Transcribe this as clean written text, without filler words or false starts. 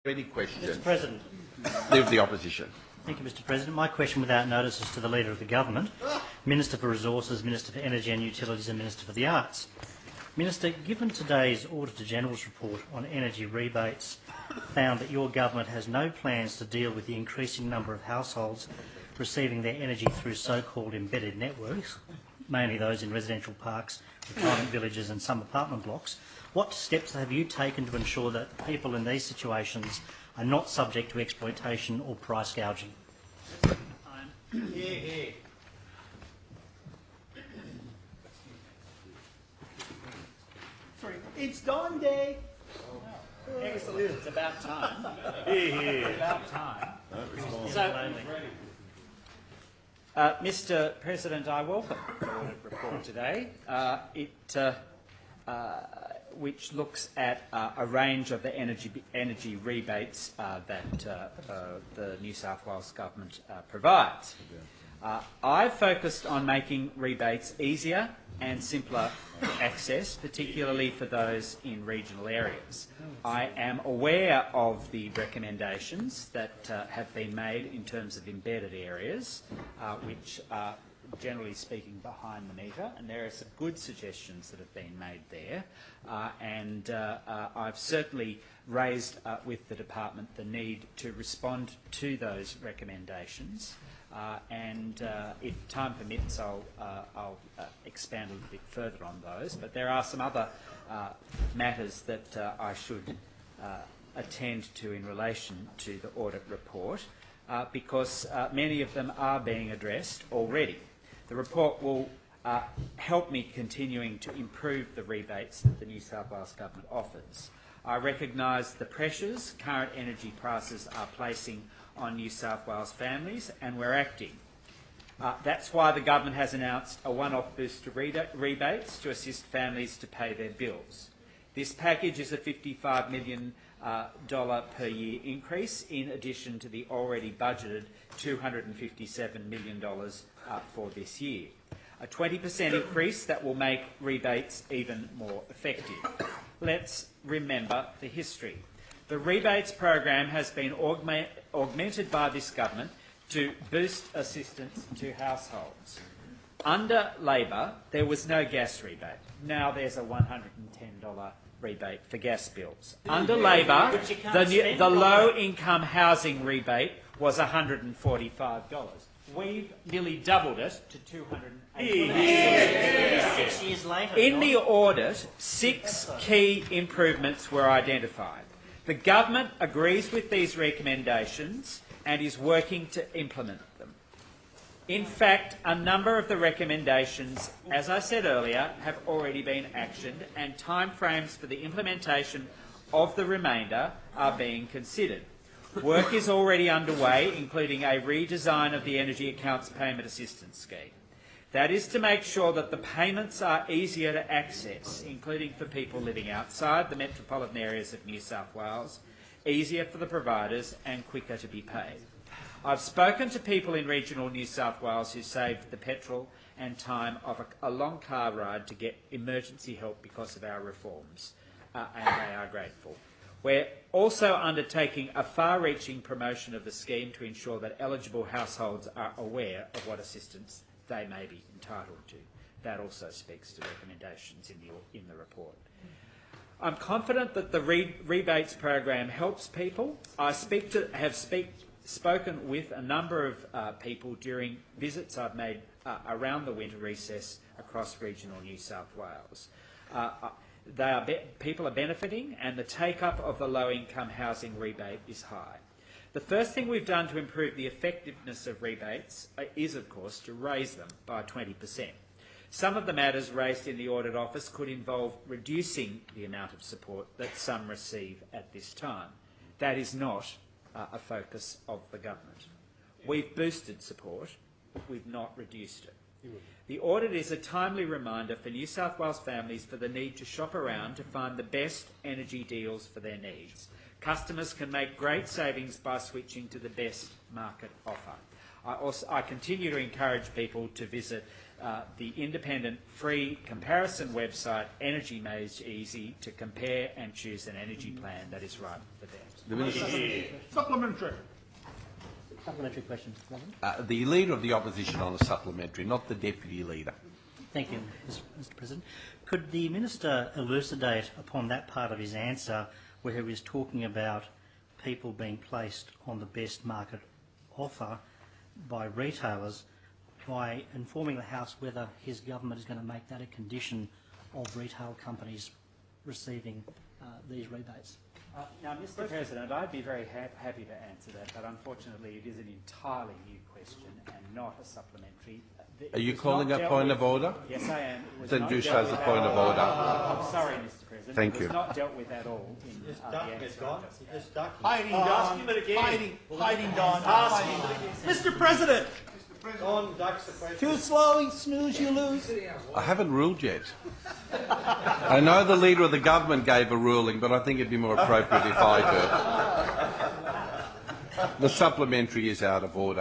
Any questions? Mr. President. Leave the opposition. Thank you, Mr. President. My question without notice is to the Leader of the Government, Minister for Resources, Minister for Energy and Utilities and Minister for the Arts. Minister, given today's Auditor-General's report on energy rebates found that your government has no plans to deal with the increasing number of households receiving their energy through so-called embedded networks, mainly those in residential parks, retirement villages and some apartment blocks, what steps have you taken to ensure that people in these situations are not subject to exploitation or price gouging? It's dawn day. Excellent. It's about time. It's about time. So, Mr. President, I welcome the audit report today. Which looks at a range of the energy rebates that the New South Wales Government provides. I've focused on making rebates easier and simpler to access, particularly for those in regional areas. I am aware of the recommendations that have been made in terms of embedded areas, which are generally speaking behind the meter, and there are some good suggestions that have been made there, and I've certainly raised with the department the need to respond to those recommendations, and if time permits I'll expand a little bit further on those, but there are some other matters that I should attend to in relation to the audit report, because many of them are being addressed already. The report will help me continuing to improve the rebates that the New South Wales Government offers. I recognise the pressures current energy prices are placing on New South Wales families, and we're acting. That's why the Government has announced a one-off boost to rebates to assist families to pay their bills. This package is a $55 million per year increase, in addition to the already budgeted $257 million for this year. A 20% increase that will make rebates even more effective. Let's remember the history. The rebates program has been augmented by this government to boost assistance to households. Under Labor, there was no gas rebate. Now there's a $110 rebate for gas bills. Under Labor, the low-income housing rebate was $145. We've nearly doubled it to $280. 6 years later. In the audit, 6 key improvements were identified. The government agrees with these recommendations and is working to implement them. In fact, a number of the recommendations, as I said earlier, have already been actioned, and timeframes for the implementation of the remainder are being considered. Work is already underway, including a redesign of the Energy Accounts Payment Assistance Scheme. That is to make sure that the payments are easier to access, including for people living outside the metropolitan areas of New South Wales, easier for the providers and quicker to be paid. I've spoken to people in regional New South Wales who saved the petrol and time of a long car ride to get emergency help because of our reforms, and they are grateful. We're also undertaking a far-reaching promotion of the scheme to ensure that eligible households are aware of what assistance they may be entitled to. That also speaks to recommendations in the report. I'm confident that the rebates program helps people. I have spoken with a number of people during visits I've made around the winter recess across regional New South Wales. People are benefiting, and the take-up of the low-income housing rebate is high. The first thing we've done to improve the effectiveness of rebates is, of course, to raise them by 20%. Some of the matters raised in the Audit Office could involve reducing the amount of support that some receive at this time. That is not a focus of the government. We've boosted support, but we've not reduced it. The audit is a timely reminder for New South Wales families for the need to shop around to find the best energy deals for their needs. Customers can make great savings by switching to the best market offer. I continue to encourage people to visit the independent free comparison website Energy Made Easy to compare and choose an energy plan that is right for them. The Minister. Supplementary. Supplementary question, Mr. President. The Leader of the Opposition on a supplementary, not the Deputy Leader. Thank you, Mr. President. Could the Minister elucidate upon that part of his answer where he was talking about people being placed on the best market offer by retailers by informing the House whether his government is going to make that a condition of retail companies receiving these rebates? Now, Mr. President, I'd be very happy to answer that, but unfortunately it is an entirely new question and not a supplementary. Are you calling a point of order? Yes, I am. It was Then not do dealt show the with point at of all. order. I'm sorry, Mr. President. Thank It you. was not dealt with at all in the answer. Hiding, Don. Hiding, Don. Mr. President. Don ducks the question. Too slow, snooze, you lose. I haven't ruled yet. I know the Leader of the Government gave a ruling, but I think it'd be more appropriate if I do. The supplementary is out of order.